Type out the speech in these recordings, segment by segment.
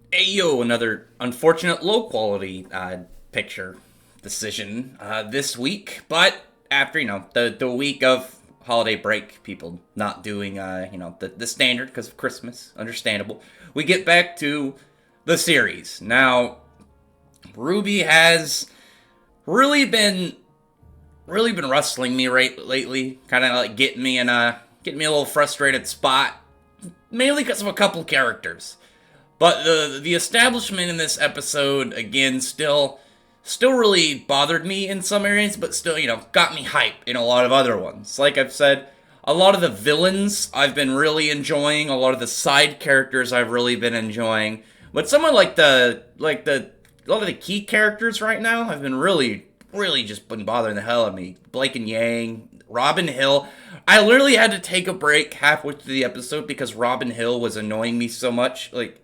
Hey yo, another unfortunate low quality picture decision this week. But after the week of holiday break, people not doing the standard because of Christmas, understandable. We get back to the series now. RWBY has really been wrestling me right lately, kind of like getting me a little frustrated spot, mainly because of a couple characters. But the establishment in this episode again still really bothered me in some areas, but still got me hype in a lot of other ones. Like I've said, a lot of the villains I've been really enjoying, a lot of the side characters I've really been enjoying, but someone like the a lot of the key characters right now have been really just been bothering the hell out of me. Blake and Yang, Robin Hill. I literally had to take a break halfway through the episode because Robin Hill was annoying me so much. Like,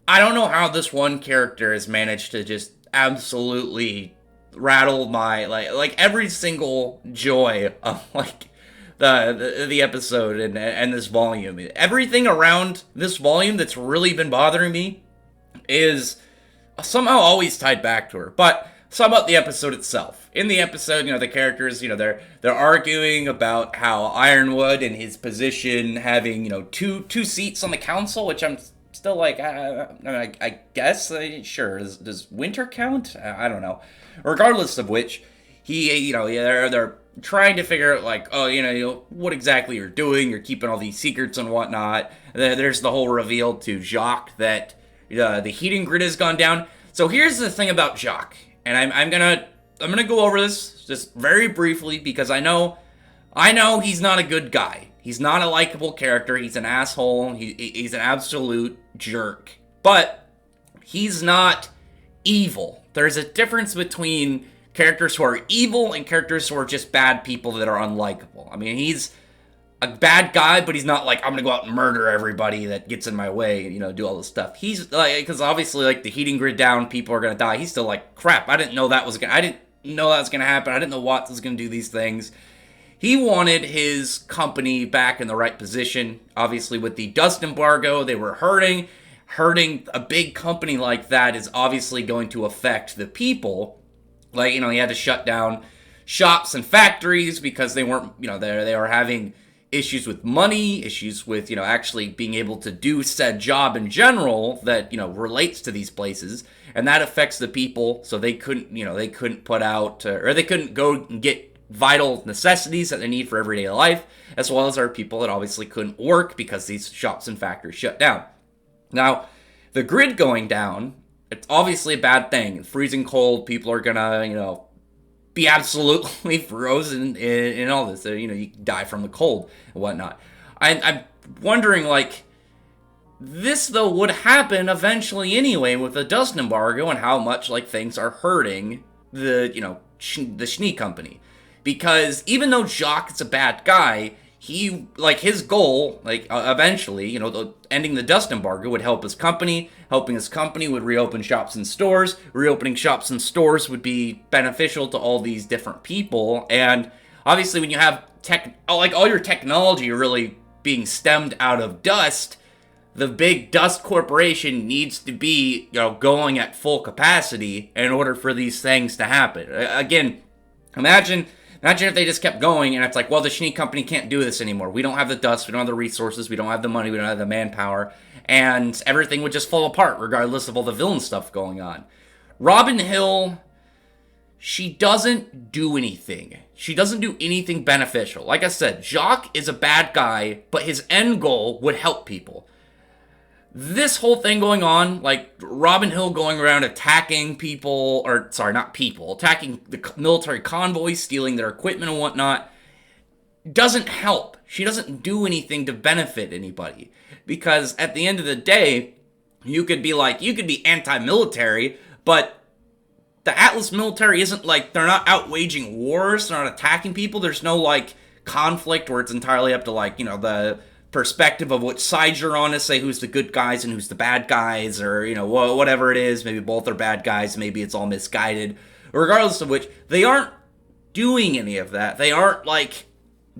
I don't know how this one character has managed to just absolutely rattle my like every single joy of like the episode and this volume. Everything around this volume that's really been bothering me is somehow always tied back to her. But some about the episode itself. In the episode, the characters, they're arguing about how Ironwood and his position having, two seats on the council, which I'm still like, I guess, sure. Does Winter count? I don't know. Regardless of which, they're trying to figure out like, oh, what exactly you're doing. You're keeping all these secrets and whatnot. There's the whole reveal to Jacques that the heating grid has gone down. So here's the thing about Jacques, and I'm gonna go over this just very briefly because I know he's not a good guy. He's not a likable character. He's an asshole. He's an absolute jerk. But he's not evil. There's a difference between characters who are evil and characters who are just bad people that are unlikable. I mean, he's a bad guy, but he's not like, I'm gonna go out and murder everybody that gets in my way, do all this stuff. He's like, because obviously, like, the heating grid down, people are gonna die. He's still like, crap, I didn't know that was gonna happen. I didn't know Watts was gonna do these things. He wanted his company back in the right position. Obviously, with the dust embargo, they were hurting. Hurting a big company like that is obviously going to affect the people. Like, he had to shut down shops and factories because they weren't, they were having issues with money, issues with, actually being able to do said job in general that, relates to these places. And that affects the people, so they couldn't put out, or they couldn't go and get vital necessities that they need for everyday life, as well as our people that obviously couldn't work because these shops and factories shut down. Now, the grid going down, it's obviously a bad thing. Freezing cold, people are gonna, be absolutely frozen in all this. You can die from the cold and whatnot. I'm wondering, like, this though would happen eventually anyway with the dust embargo and how much like things are hurting the the Schnee company. Because even though Jacques is a bad guy, he, like, his goal, like, eventually, ending the dust embargo would help his company. Helping his company would reopen shops and stores. Reopening shops and stores would be beneficial to all these different people. And obviously, when you have all your technology really being stemmed out of dust, the big dust corporation needs to be, going at full capacity in order for these things to happen. Again, imagine if they just kept going and it's like, well, the Schnee company can't do this anymore. We don't have the dust, we don't have the resources, we don't have the money, we don't have the manpower, and everything would just fall apart regardless of all the villain stuff going on. Robin Hill, she doesn't do anything. She doesn't do anything beneficial. Like I said, Jacques is a bad guy, but his end goal would help people. This whole thing going on, like Robin Hill going around attacking people, or sorry, not people, attacking the military convoys, stealing their equipment and whatnot, doesn't help. She doesn't do anything to benefit anybody. Because at the end of the day, you could be anti-military, but the Atlas military isn't like, they're not out waging wars, they're not attacking people, there's no like conflict where it's entirely up to like, the perspective of which side you're on to say who's the good guys and who's the bad guys, or whatever it is. Maybe both are bad guys, maybe it's all misguided. Regardless of which, they aren't doing any of that. They aren't like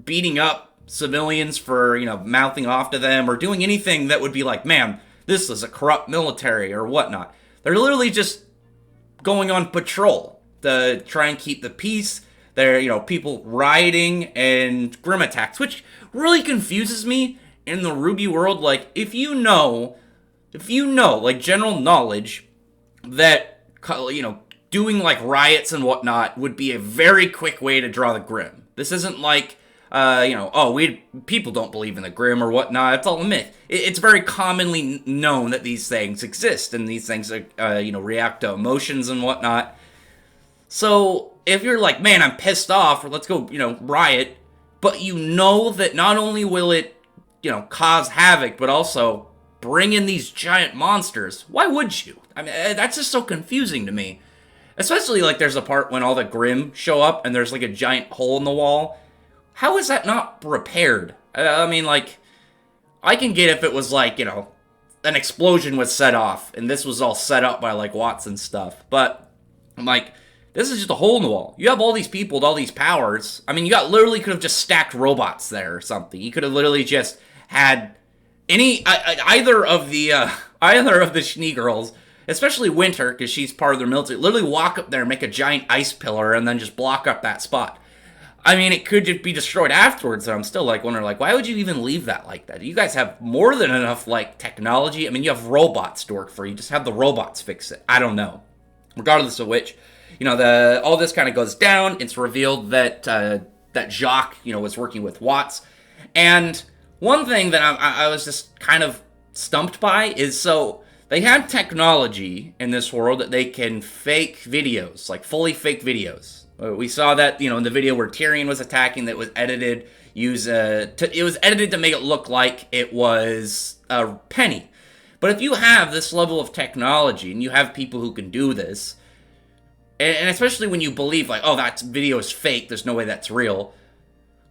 beating up civilians for mouthing off to them or doing anything that would be like, man, this is a corrupt military or whatnot. They're literally just going on patrol to try and keep the peace. They're, people rioting and grim attacks, which really confuses me in the RWBY world. Like, if you know, like, general knowledge that, doing, like, riots and whatnot would be a very quick way to draw the grim. This isn't like, people don't believe in the grim or whatnot. It's all a myth. It's very commonly known that these things exist, and these things, react to emotions and whatnot. So, if you're like, man, I'm pissed off, or let's go, riot, but you know that not only will it, cause havoc, but also bring in these giant monsters, why would you? I mean, that's just so confusing to me. Especially, like, there's a part when all the Grimm show up, and there's, like, a giant hole in the wall. How is that not repaired? I mean, like, I can get if it was, like, an explosion was set off, and this was all set up by, like, Watts and stuff. But, I'm like, this is just a hole in the wall. You have all these people with all these powers. I mean, you literally could have just stacked robots there or something. You could have literally just had either of the Schnee girls, especially Winter, because she's part of their military, literally walk up there and make a giant ice pillar and then just block up that spot. I mean, it could just be destroyed afterwards, and I'm still, like, wondering, like, why would you even leave that like that? You guys have more than enough, like, technology. I mean, you have robots to work for you. Just have the robots fix it. I don't know. Regardless of which, all this kind of goes down. It's revealed that that Jacques, was working with Watts. And one thing that I was just kind of stumped by is, so they have technology in this world that they can fake videos, like fully fake videos. We saw that, in the video where Tyrion was attacking, that was edited. It was edited to make it look like it was Penny. But if you have this level of technology and you have people who can do this, and especially when you believe, like, oh, that video is fake, there's no way that's real.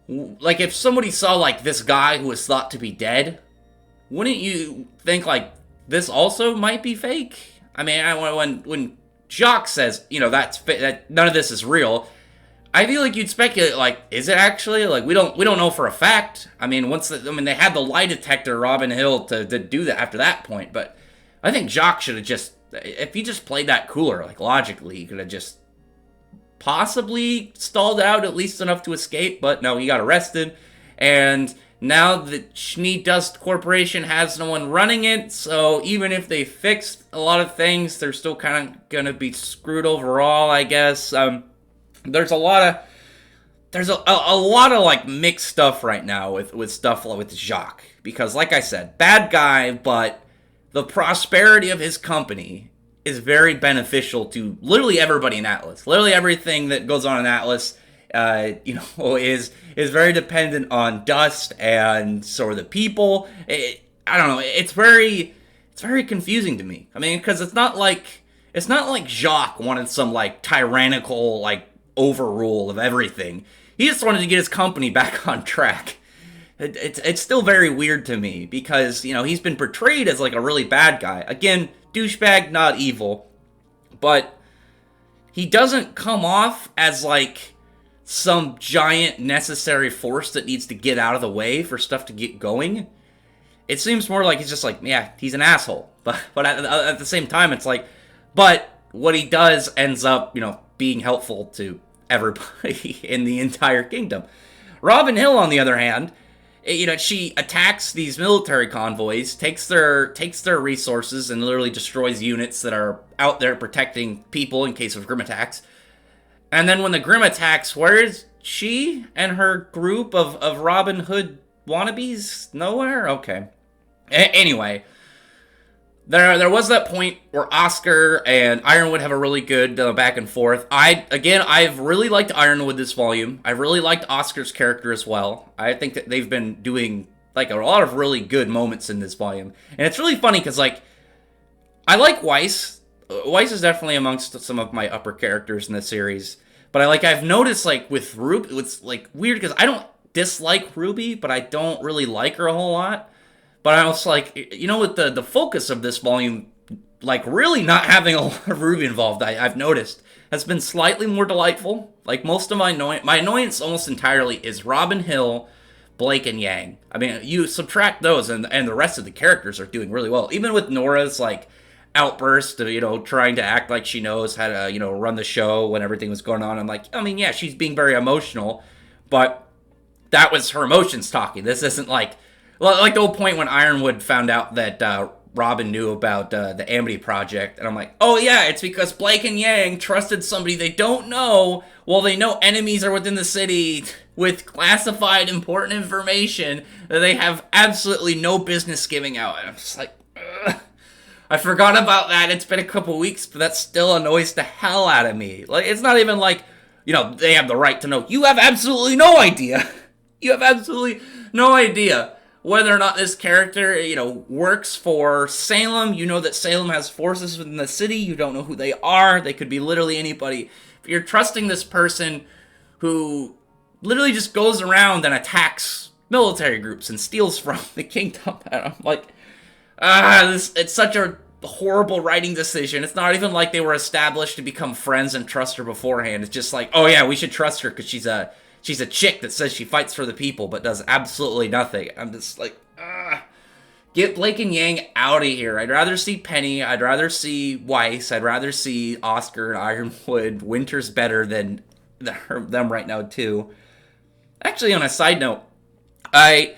Like, if somebody saw, like, this guy who was thought to be dead, wouldn't you think, like, this also might be fake? I mean, when Jacques says, that none of this is real, I feel like you'd speculate, like, is it actually? Like, we don't know for a fact. I mean, they had the lie detector, Robin Hill, to do that after that point, but I think Jacques should have just, if he just played that cooler, like, logically, he could have just possibly stalled out at least enough to escape, but no, he got arrested, and now the Schnee Dust Corporation has no one running it, so even if they fixed a lot of things, they're still kind of gonna be screwed overall, I guess. There's a lot of like mixed stuff right now with stuff with Jacques, because like I said, bad guy, but the prosperity of his company is very beneficial to literally everybody in Atlas. Literally everything that goes on in Atlas, is very dependent on Dust, and so are the people. I don't know. It's very confusing to me. I mean, because it's not like Jacques wanted some, like, tyrannical, like, overrule of everything. He just wanted to get his company back on track. It's still very weird to me, because, he's been portrayed as, like, a really bad guy. Again, douchebag, not evil. But he doesn't come off as, like, some giant necessary force that needs to get out of the way for stuff to get going. It seems more like he's just like, yeah, he's an asshole. But at the same time, it's like, but what he does ends up, being helpful to everybody in the entire kingdom. Robin Hill, on the other hand, she attacks these military convoys, takes their resources, and literally destroys units that are out there protecting people in case of Grimm attacks. And then when the Grimm attacks, where is she and her group of Robin Hood wannabes? Nowhere? Okay. Anyway, there was that point where Oscar and Ironwood have a really good back and forth. I've really liked Ironwood this volume. I've really liked Oscar's character as well. I think that they've been doing, like, a lot of really good moments in this volume. And it's really funny because, like, I like Weiss. Weiss is definitely amongst some of my upper characters in the series. But I've noticed, like, with RWBY, it's, like, weird because I don't dislike RWBY, but I don't really like her a whole lot. But I was like, with the focus of this volume, like, really not having a lot of RWBY involved, I've noticed, has been slightly more delightful. Like, most of my annoyance almost entirely is Robin Hill Blake and Yang. I mean, you subtract those, and the rest of the characters are doing really well. Even with Nora's like outburst of, trying to act like she knows how to, run the show when everything was going on. I'm like, I mean, yeah, she's being very emotional, but that was her emotions talking. This isn't like the whole point when Ironwood found out that Robin knew about the Amity Project, and I'm like, oh yeah, it's because Blake and Yang trusted somebody they don't know, while they know enemies are within the city with classified important information that they have absolutely no business giving out. And I'm just like, ugh. I forgot about that. It's been a couple weeks, but that still annoys the hell out of me. Like, it's not even like, they have the right to know. You have absolutely no idea. You have absolutely no idea whether or not this character, works for Salem. You know that Salem has forces within the city. You don't know who they are. They could be literally anybody. If you're trusting this person who literally just goes around and attacks military groups and steals from the kingdom, and I'm like, it's such a horrible writing decision. It's not even like they were established to become friends and trust her beforehand. It's just like, oh yeah, we should trust her because she's a chick that says she fights for the people but does absolutely nothing. I'm just like, get Blake and Yang out of here. I'd rather see Penny. I'd rather see Weiss. I'd rather see Oscar and Ironwood. Winter's better than them right now too. Actually, on a side note, I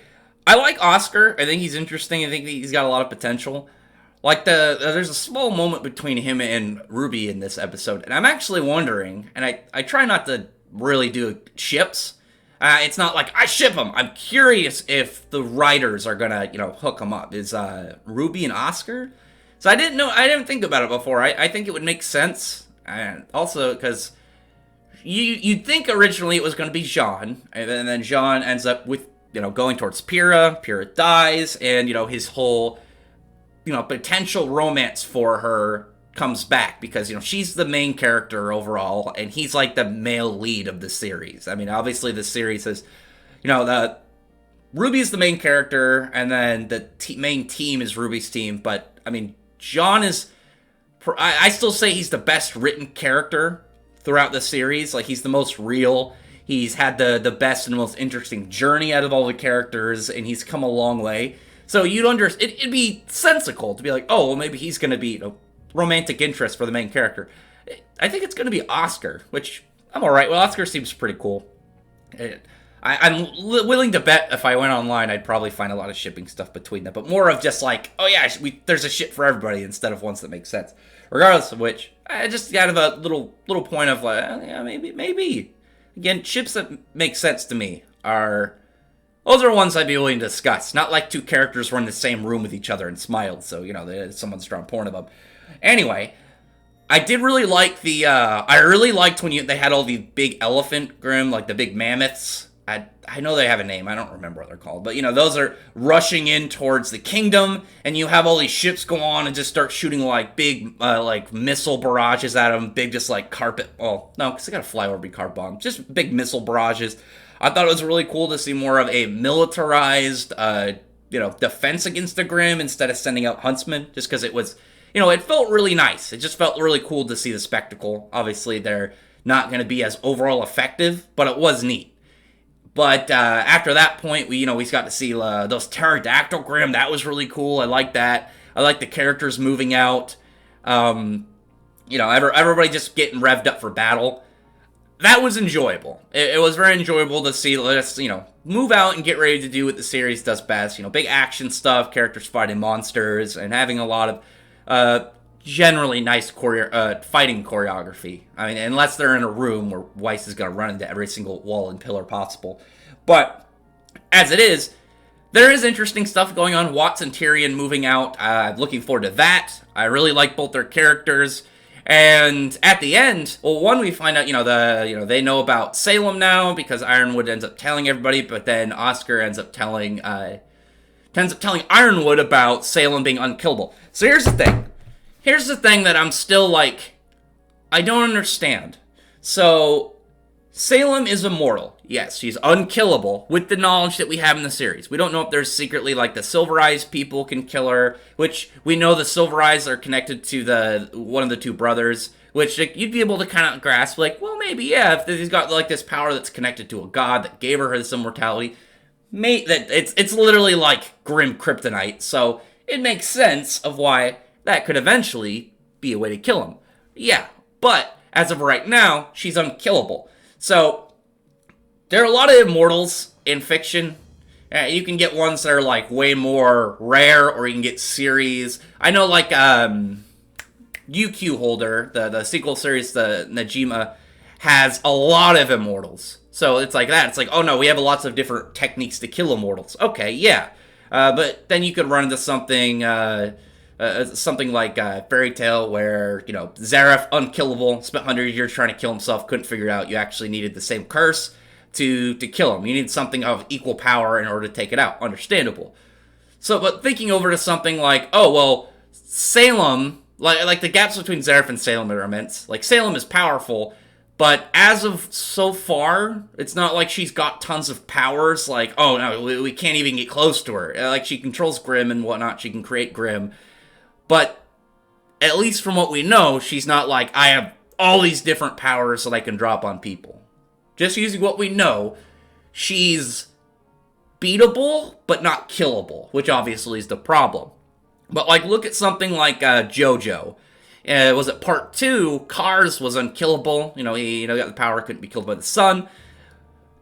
like Oscar. I think he's interesting. I think he's got a lot of potential. Like, there's a small moment between him and RWBY in this episode, and I'm actually wondering, and I try not to really do ships. It's not like I ship them. I'm curious if the writers are gonna, hook them up. Is RWBY and Oscar? So I didn't think about it before. I think it would make sense, and also because you'd think originally it was going to be Jean, and then Jean ends up with, going towards Pyrrha. Pyrrha dies, and, his whole, potential romance for her comes back because, she's the main character overall, and he's like the male lead of the series. I mean, obviously the series is, the RWBY is the main character, and then the main team is RWBY's team, but, I mean, Jean is, I still say he's the best written character throughout the series. Like, he's the most real. He's had the best and most interesting journey out of all the characters, and he's come a long way. So it'd be sensical to be like, oh, well, maybe he's going to be, romantic interest for the main character. I think it's going to be Oscar, which I'm all right. Well, Oscar seems pretty cool. I'm willing to bet if I went online, I'd probably find a lot of shipping stuff between them, but more of just like, oh yeah, there's a ship for everybody instead of ones that make sense. Regardless of which, I just got a little point of like, yeah, maybe. Again, ships that make sense to me those are ones I'd be willing to discuss. Not like two characters were in the same room with each other and smiled, so, someone's drawing porn of them. Anyway, I did really like I really liked when they had all the big elephant Grimm, like the big mammoths. I know they have a name. I don't remember what they're called. But, those are rushing in towards the kingdom, and you have all these ships go on and just start shooting, like, big, like, missile barrages at them. Big, just, like, carpet. Well, no, because they gotta fly over big car bombs. Just big missile barrages. I thought it was really cool to see more of a militarized, defense against the Grimm instead of sending out huntsmen. Just because it was, it felt really nice. It just felt really cool to see the spectacle. Obviously, they're not going to be as overall effective, but it was neat. But after that point, we got to see those pterodactyl Grimm. That was really cool. I like that. I like the characters moving out. Everybody just getting revved up for battle. That was enjoyable. It was very enjoyable to see. Let's move out and get ready to do what the series does best. Big action stuff, characters fighting monsters, and having a lot of generally nice fighting choreography. I mean, unless they're in a room where Weiss is going to run into every single wall and pillar possible. But as it is, there is interesting stuff going on. Watts and Tyrion moving out. Looking forward to that. I really like both their characters. And at the end, well, one, we find out, they know about Salem now because Ironwood ends up telling everybody, but then Oscar ends up telling Ironwood about Salem being unkillable. So here's the thing. Here's the thing that I'm still like, I don't understand. So, Salem is immortal. Yes, she's unkillable with the knowledge that we have in the series. We don't know if there's secretly, like, the Silver Eyes people can kill her, which we know the Silver Eyes are connected to one of the two brothers, which you'd be able to kind of grasp, like, well, maybe, yeah, if he's got, like, this power that's connected to a god that gave her this immortality, that it's literally like grim kryptonite, so it makes sense of why that could eventually be a way to kill him. Yeah, but as of right now, she's unkillable. So there are a lot of immortals in fiction. You can get ones that are like way more rare, or you can get series. I know like UQ Holder, the sequel series, the Najima, has a lot of immortals. So it's like that. It's like, oh no, we have lots of different techniques to kill immortals. Okay, yeah. But then you could run into something like Fairy Tail, where, you know, Zareth, unkillable, spent hundreds of years trying to kill himself, couldn't figure it out. You actually needed the same curse to kill him. You need something of equal power in order to take it out. Understandable. So, but thinking over to something like, oh, well, Salem, like the gaps between Zareth and Salem are immense. Like, Salem is powerful, but as of so far, it's not like she's got tons of powers. Like, oh, no, we can't even get close to her. Like, she controls Grimm and whatnot. She can create Grimm. But at least from what we know, she's not like, I have all these different powers that I can drop on people. Just using what we know, she's beatable, but not killable, which obviously is the problem. But, like, look at something like JoJo. Was it part 2? Cars was unkillable. You know, he got the power, couldn't be killed by the sun.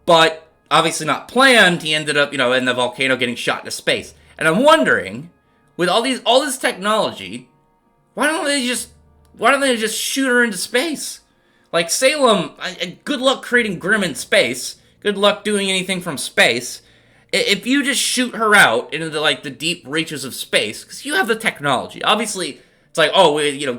But, obviously not planned, he ended up, in the volcano getting shot into space. And I'm wondering, with all this technology, why don't they just shoot her into space? Like, Salem, good luck creating Grimm in space. Good luck doing anything from space. If you just shoot her out into the deep reaches of space, because you have the technology. Obviously, it's like,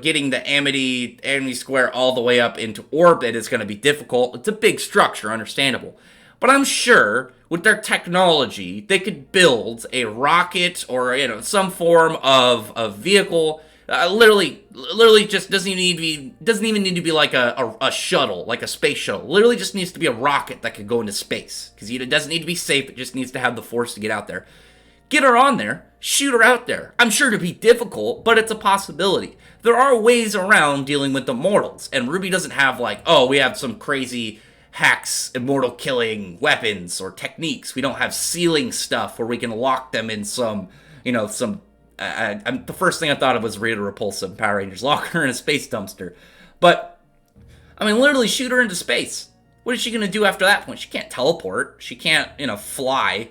getting the Amity Square all the way up into orbit is going to be difficult. It's a big structure, understandable. But I'm sure with their technology, they could build a rocket or, some form of vehicle. Literally just doesn't even need to be like a shuttle, like a space shuttle. Literally just needs to be a rocket that could go into space. Because it doesn't need to be safe, it just needs to have the force to get out there. Get her on there, shoot her out there. I'm sure it'll be difficult, but it's a possibility. There are ways around dealing with the mortals, and RWBY doesn't have we have some crazy hacks, immortal killing weapons or techniques. We don't have sealing stuff where we can lock them in some. The first thing I thought of was Rita Repulsa in Power Rangers. Lock her in a space dumpster. But, literally shoot her into space. What is she going to do after that point? She can't teleport. She can't, fly.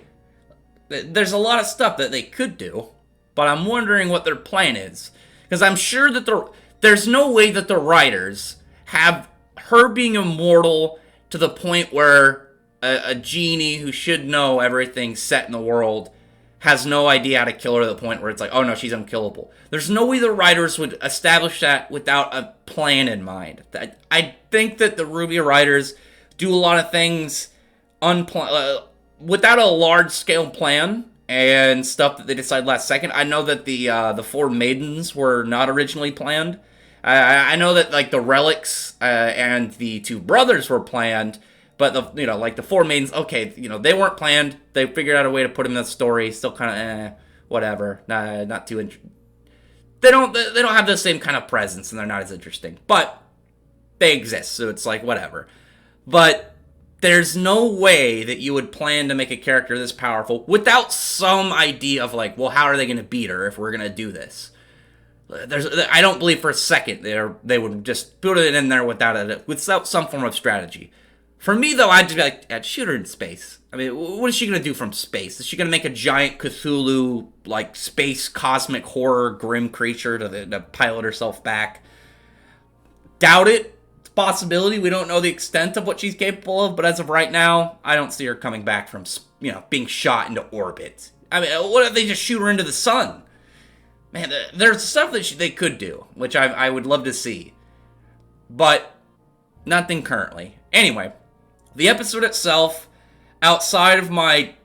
There's a lot of stuff that they could do. But I'm wondering what their plan is. Because I'm sure that there's no way that the writers have her being immortal to the point where a genie who should know everything set in the world has no idea how to kill her to the point where it's like, oh no, she's unkillable. There's no way the writers would establish that without a plan in mind. I think that the RWBY writers do a lot of things without a large-scale plan and stuff that they decide last second. I know that the 4 maidens were not originally planned. I know that the relics and the 2 brothers were planned. But the 4 maidens, okay, they weren't planned. They figured out a way to put them in the story. Still kind of, whatever. Not too interesting. They don't have the same kind of presence, and they're not as interesting. But they exist, so it's like whatever. But there's no way that you would plan to make a character this powerful without some idea of well, how are they going to beat her if we're going to do this? I don't believe for a second they would just put it in there without some form of strategy. For me, though, I'd just be like, yeah, shoot her in space. What is she going to do from space? Is she going to make a giant Cthulhu, space cosmic horror grim creature to pilot herself back? Doubt it. It's a possibility. We don't know the extent of what she's capable of, but as of right now, I don't see her coming back from, being shot into orbit. What if they just shoot her into the sun? Man, there's stuff that they could do, which I would love to see. But nothing currently. Anyway. The episode itself, outside of my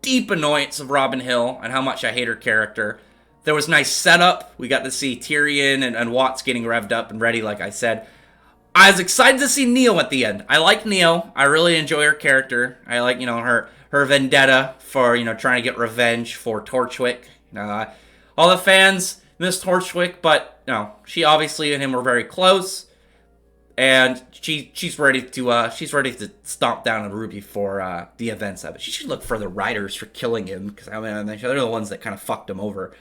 deep annoyance of Robin Hill and how much I hate her character, there was nice setup. We got to see Tyrion and Watts getting revved up and ready, like I said. I was excited to see Neo at the end. I like Neo. I really enjoy her character. I like, her vendetta for, trying to get revenge for Torchwick. All the fans miss Torchwick, but, she obviously and him were very close. and she's ready to stomp down on RWBY for the events of it. She should look for the writers for killing him, because I mean they're the ones that kind of fucked him over.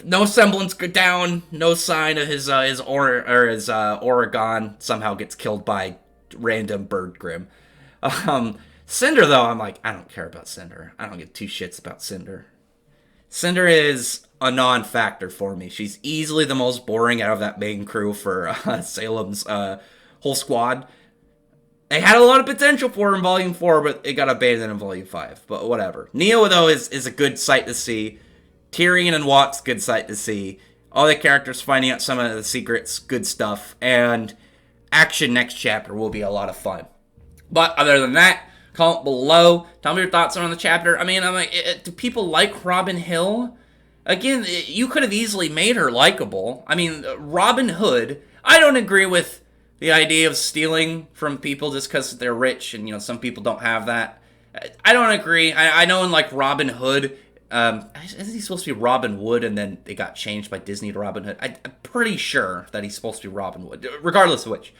No semblance down, no sign of his Oregon somehow gets killed by random bird Grim. Cinder, though, I'm like, I don't care about Cinder. I don't give two shits about Cinder. Cinder is a non-factor for me. She's easily the most boring out of that main crew for Salem's whole squad. They had a lot of potential for her in Volume 4, but it got abandoned in Volume 5. But whatever. Neo, though, is a good sight to see. Tyrion and Watt's good sight to see. All the characters finding out some of the secrets, good stuff. And action next chapter will be a lot of fun. But other than that, comment below. Tell me your thoughts on the chapter. I mean, I'm like, do people like Robin Hill? Again, you could have easily made her likable. I mean, Robin Hood, I don't agree with the idea of stealing from people just because they're rich and, some people don't have that. I don't agree. I know in, like, Robin Hood, isn't he supposed to be Robin Wood and then they got changed by Disney to Robin Hood? I'm pretty sure that he's supposed to be Robin Wood, regardless of which.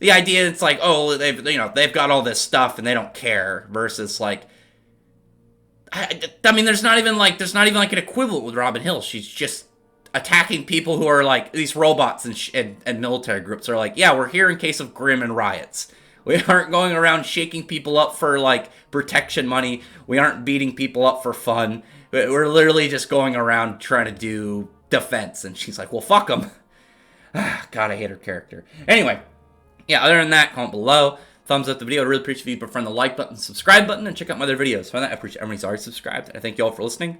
The idea, it's like, oh, they've got all this stuff and they don't care, versus like, I mean, there's not even like an equivalent with Robin Hill. She's just attacking people who are like these robots and military groups are like, yeah, we're here in case of Grim and riots. We aren't going around shaking people up for like protection money. We aren't beating people up for fun. We're literally just going around trying to do defense. And she's like, well, fuck them. God, I hate her character. Anyway. Yeah, other than that, comment below. Thumbs up the video. I really appreciate if you prefer the like button, subscribe button, and check out my other videos. Find that I appreciate everybody's already subscribed. And I thank you all for listening.